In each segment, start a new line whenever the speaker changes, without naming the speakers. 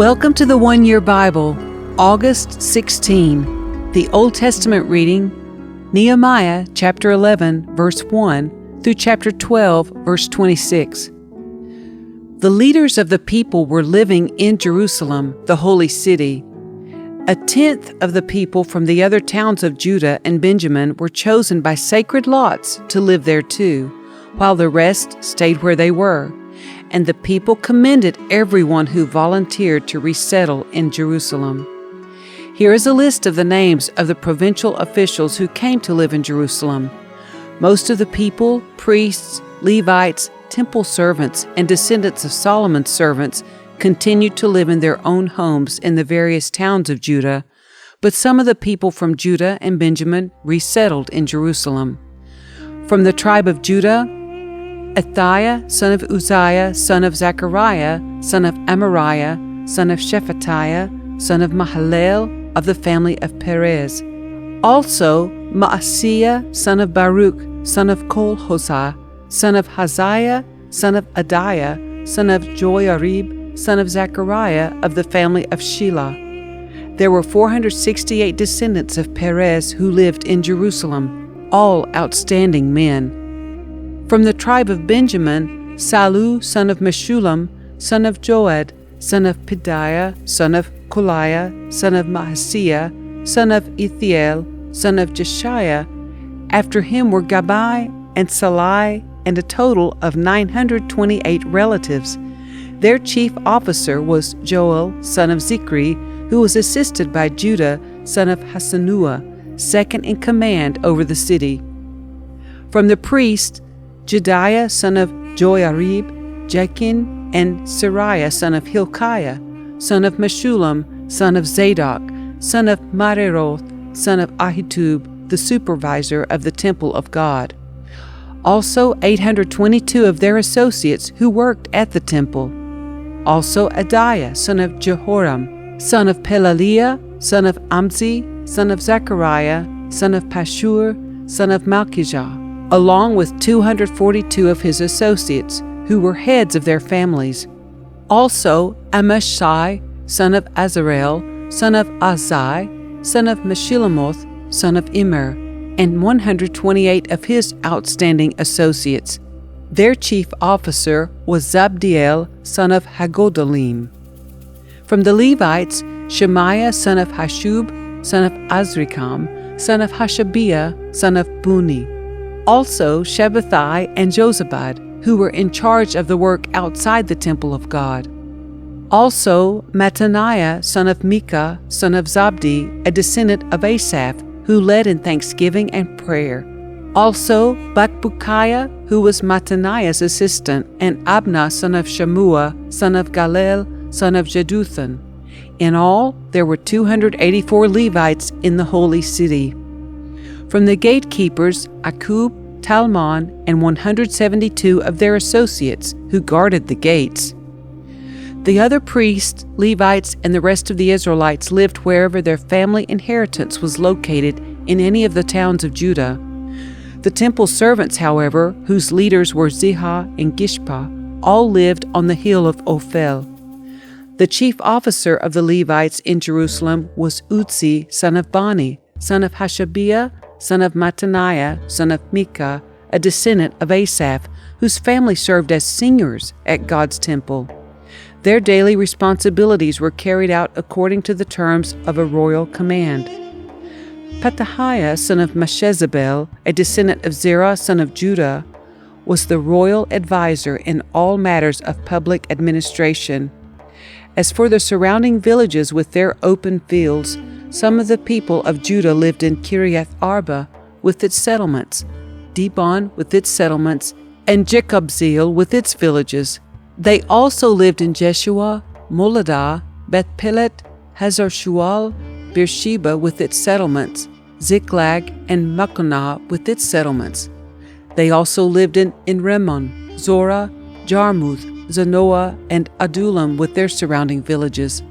Welcome to the One Year Bible, August 16. The Old Testament reading, Nehemiah chapter 11, verse 1 through chapter 12, verse 26. The leaders of the people were living in Jerusalem, the holy city. A tenth of the people from the other towns of Judah and Benjamin were chosen by sacred lots to live there too, while the rest stayed where they were. And the people commended everyone who volunteered to resettle in Jerusalem. Here is a list of the names of the provincial officials who came to live in Jerusalem. Most of the people, priests, Levites, temple servants, and descendants of Solomon's servants continued to live in their own homes in the various towns of Judah, but some of the people from Judah and Benjamin resettled in Jerusalem. From the tribe of Judah, Athaiah, son of Uzziah, son of Zechariah, son of Amariah, son of Shephatiah, son of Mahalalel, of the family of Perez. Also Maaseiah, son of Baruch, son of Kolhosah, son of Haziah, son of Adiah, son of Joiarib, son of Zechariah, of the family of Shelah. There were 468 descendants of Perez who lived in Jerusalem, all outstanding men. From the tribe of Benjamin, Salu, son of Meshullam, son of Joed, son of Pedaiah, son of Koliah, son of Maaseiah, son of Ithiel, son of Jeshiah. After him were Gabai and Salai, and a total of 928 relatives. Their chief officer was Joel, son of Zichri, who was assisted by Judah, son of Hasanua, second in command over the city. From the priests, Jedaiah, son of Joiarib, Jachin, and Sariah, son of Hilkiah, son of Meshullam, son of Zadok, son of Mareroth, son of Ahitub, the supervisor of the temple of God. Also 822 of their associates who worked at the temple. Also Adiah, son of Jehoram, son of Pelaliah, son of Amzi, son of Zechariah, son of Pashur, son of Malchijah, along with 242 of his associates, who were heads of their families. Also Amashai, son of Azarel, son of Azai, son of Meshillamoth, son of Immer, and 128 of his outstanding associates. Their chief officer was Zabdiel, son of Hagodalim. From the Levites, Shemaiah, son of Hashub, son of Azrikam, son of Hashabiah, son of Buni. Also Shabbathai and Jozabad, who were in charge of the work outside the temple of God. Also Mattaniah, son of Micah, son of Zabdi, a descendant of Asaph, who led in thanksgiving and prayer. Also Bakbukiah, who was Mattaniah's assistant, and Abna, son of Shammua, son of Galel, son of Jeduthun. In all, there were 284 Levites in the holy city. From the gatekeepers, Akub, Talmon, and 172 of their associates who guarded the gates. The other priests, Levites, and the rest of the Israelites lived wherever their family inheritance was located in any of the towns of Judah. The temple servants, however, whose leaders were Ziha and Gishpa, all lived on the hill of Ophel. The chief officer of the Levites in Jerusalem was Uzzi, son of Bani, son of Hashabiah, son of Mattaniah, son of Micah, a descendant of Asaph, whose family served as singers at God's temple. Their daily responsibilities were carried out according to the terms of a royal command. Petahiah, son of Meshezabel, a descendant of Zerah, son of Judah, was the royal advisor in all matters of public administration. As for the surrounding villages with their open fields, some of the people of Judah lived in Kiriath Arba with its settlements, Dibon with its settlements, and Jekabzeel with its villages. They also lived in Jeshua, Moladah, Beth-Pelet, Hazar-Shual, Beersheba with its settlements, Ziklag, and Makonah with its settlements. They also lived in Rimmon, Zorah, Jarmuth, Zanoah, and Adullam with their surrounding villages.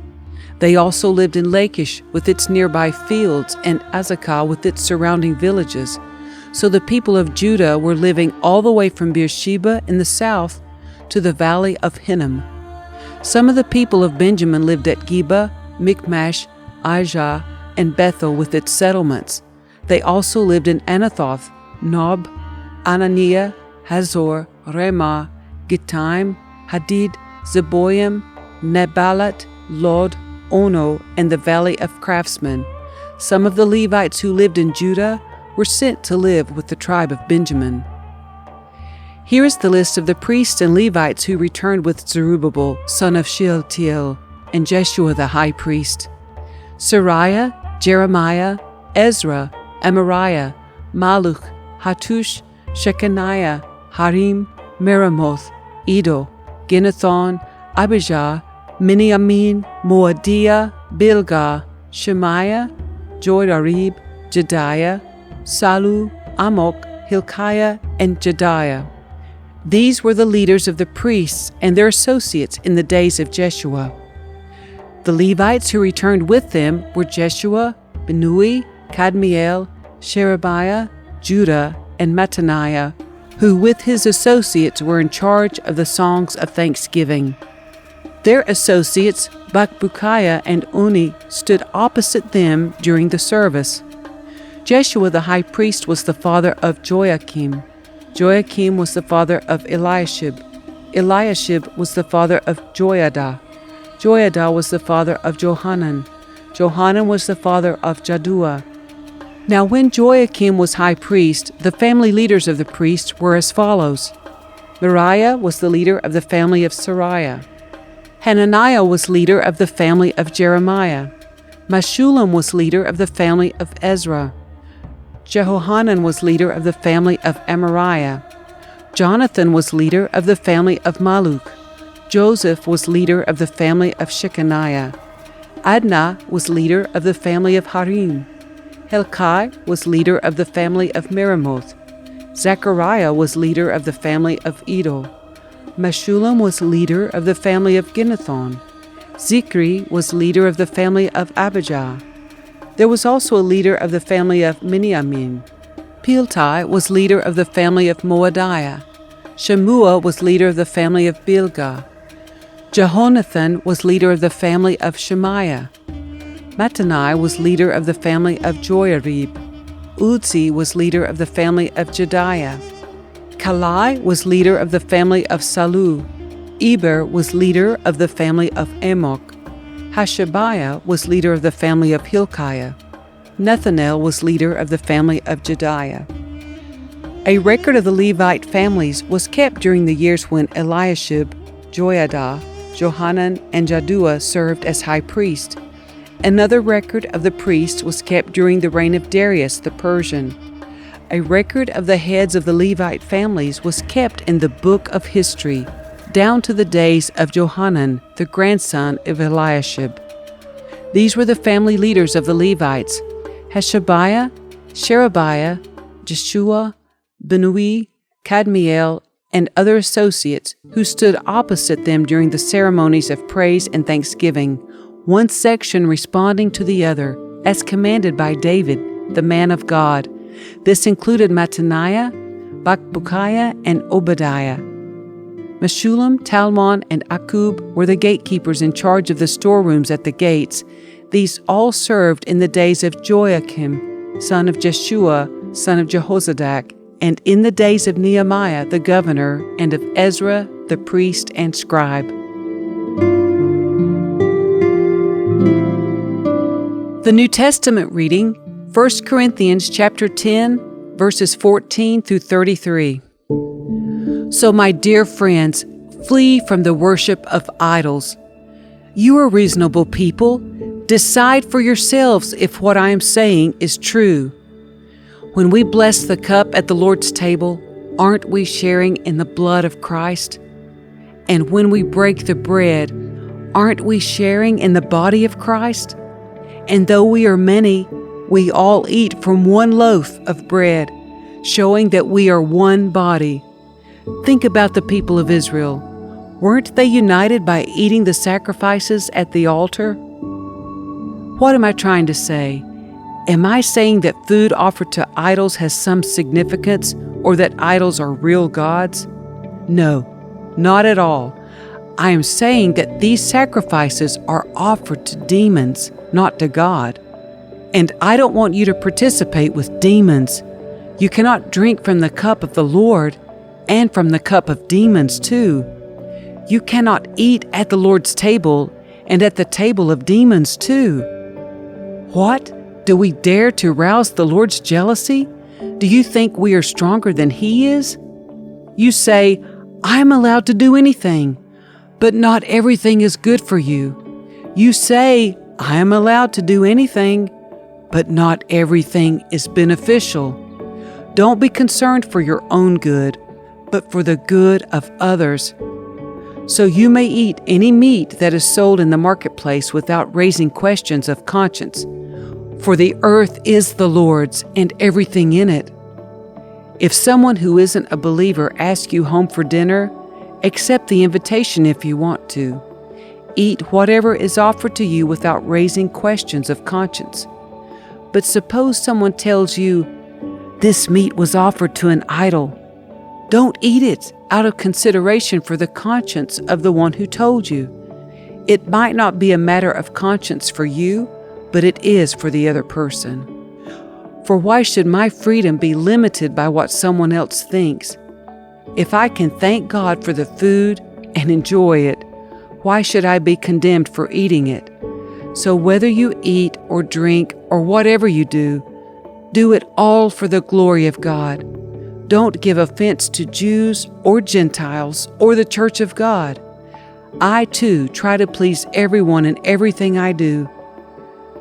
They also lived in Lachish with its nearby fields, and Azekah with its surrounding villages. So the people of Judah were living all the way from Beersheba in the south to the valley of Hinnom. Some of the people of Benjamin lived at Geba, Michmash, Aijah, and Bethel with its settlements. They also lived in Anathoth, Nob, Ananiah, Hazor, Ramah, Gittaim, Hadid, Zeboim, Nebalat, Lod, Ono, and the Valley of Craftsmen. Some of the Levites who lived in Judah were sent to live with the tribe of Benjamin. Here is the list of the priests and Levites who returned with Zerubbabel, son of Shealtiel, and Jeshua the high priest: Sariah, Jeremiah, Ezra, Amariah, Maluch, Hattush, Shechaniah, Harim, Meremoth, Edo, Ginnethon, Abijah, Miniamin, Moadiah, Bilgah, Shemaiah, Joiarib, Jediah, Salu, Amok, Hilkiah, and Jediah. These were the leaders of the priests and their associates in the days of Jeshua. The Levites who returned with them were Jeshua, Binnui, Kadmiel, Sherebiah, Judah, and Mattaniah, who with his associates were in charge of the songs of thanksgiving. Their associates, Bakbukiah and Uni, stood opposite them during the service. Jeshua the high priest was the father of Joachim. Joachim was the father of Eliashib. Eliashib was the father of Joiada. Joiada was the father of Johanan. Johanan was the father of Jaddua. Now when Joachim was high priest, the family leaders of the priests were as follows. Meriah was the leader of the family of Sariah. Hananiah was leader of the family of Jeremiah. Meshullam was leader of the family of Ezra. Jehohanan was leader of the family of Amariah. Jonathan was leader of the family of Maluk. Joseph was leader of the family of Shechaniah. Adnah was leader of the family of Harim. Helkai was leader of the family of Meremoth. Zechariah was leader of the family of Edo. Meshullam was leader of the family of Ginnethon. Zichri was leader of the family of Abijah. There was also a leader of the family of Miniamin. Piltai was leader of the family of Moadiah. Shemua was leader of the family of Bilgah. Jehonathan was leader of the family of Shemaiah. Mattaniah was leader of the family of Joiarib. Uzzi was leader of the family of Jediah. Kalai was leader of the family of Salu. Eber was leader of the family of Amok. Hashabiah was leader of the family of Hilkiah. Nethanel was leader of the family of Jediah. A record of the Levite families was kept during the years when Eliashib, Joiada, Johanan, and Jaddua served as high priest. Another record of the priests was kept during the reign of Darius the Persian. A record of the heads of the Levite families was kept in the book of history, down to the days of Johanan, the grandson of Eliashib. These were the family leaders of the Levites: Hashabiah, Sherebiah, Jeshua, Binnui, Kadmiel, and other associates who stood opposite them during the ceremonies of praise and thanksgiving, one section responding to the other, as commanded by David, the man of God. This included Mattaniah, Bakbukiah, and Obadiah. Meshullam, Talmon, and Akub were the gatekeepers in charge of the storerooms at the gates. These all served in the days of Joachim, son of Jeshua, son of Jehozadak, and in the days of Nehemiah the governor, and of Ezra the priest and scribe. The New Testament reading, 1 Corinthians chapter 10, verses 14 through 33. So, my dear friends, flee from the worship of idols. You are reasonable people. Decide for yourselves if what I am saying is true. When we bless the cup at the Lord's table, aren't we sharing in the blood of Christ? And when we break the bread, aren't we sharing in the body of Christ? And though we are many, we all eat from one loaf of bread, showing that we are one body. Think about the people of Israel. Weren't they united by eating the sacrifices at the altar? What am I trying to say? Am I saying that food offered to idols has some significance, or that idols are real gods? No, not at all. I am saying that these sacrifices are offered to demons, not to God. And I don't want you to participate with demons. You cannot drink from the cup of the Lord and from the cup of demons too. You cannot eat at the Lord's table and at the table of demons too. What? Do we dare to rouse the Lord's jealousy? Do you think we are stronger than He is? You say, I am allowed to do anything, but not everything is good for you. You say, I am allowed to do anything, but not everything is beneficial. Don't be concerned for your own good, but for the good of others. So you may eat any meat that is sold in the marketplace without raising questions of conscience. For the earth is the Lord's and everything in it. If someone who isn't a believer asks you home for dinner, accept the invitation if you want to. Eat whatever is offered to you without raising questions of conscience. But suppose someone tells you, this meat was offered to an idol. Don't eat it out of consideration for the conscience of the one who told you. It might not be a matter of conscience for you, but it is for the other person. For why should my freedom be limited by what someone else thinks? If I can thank God for the food and enjoy it, why should I be condemned for eating it? So whether you eat or drink or whatever you do it all for the glory of God. Don't give offense to Jews or Gentiles or the church of God. I too try to please everyone in everything I do.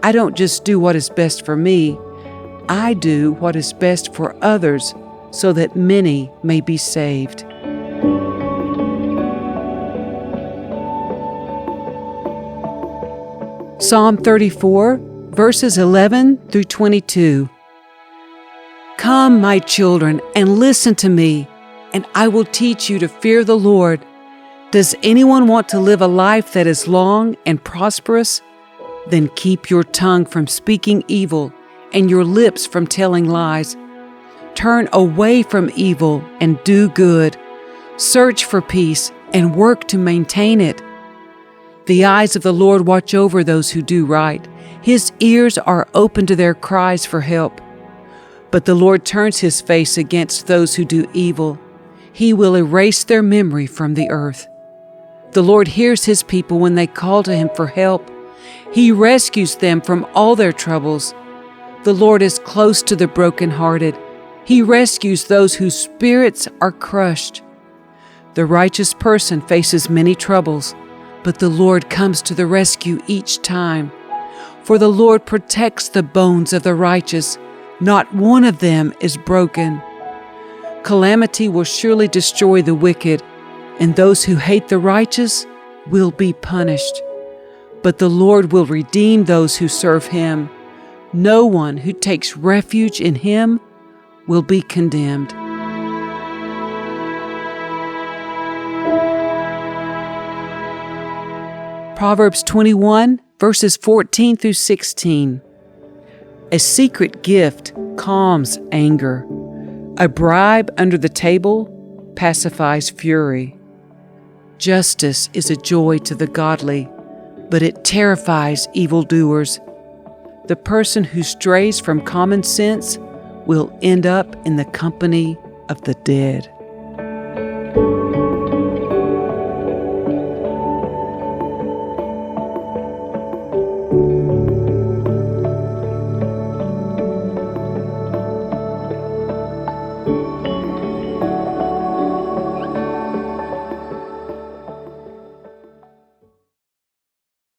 I don't just do what is best for me. I do what is best for others so that many may be saved. Psalm 34, verses 11 through 22. Come, my children, and listen to me, and I will teach you to fear the Lord. Does anyone want to live a life that is long and prosperous? Then keep your tongue from speaking evil and your lips from telling lies. Turn away from evil and do good. Search for peace and work to maintain it. The eyes of the Lord watch over those who do right. His ears are open to their cries for help. But the Lord turns His face against those who do evil. He will erase their memory from the earth. The Lord hears His people when they call to Him for help. He rescues them from all their troubles. The Lord is close to the brokenhearted. He rescues those whose spirits are crushed. The righteous person faces many troubles, but the Lord comes to the rescue each time. For the Lord protects the bones of the righteous. Not one of them is broken. Calamity will surely destroy the wicked, and those who hate the righteous will be punished. But the Lord will redeem those who serve Him. No one who takes refuge in Him will be condemned. Proverbs 21, verses 14 through 16. A secret gift calms anger. A bribe under the table pacifies fury. Justice is a joy to the godly, but it terrifies evildoers. The person who strays from common sense will end up in the company of the dead.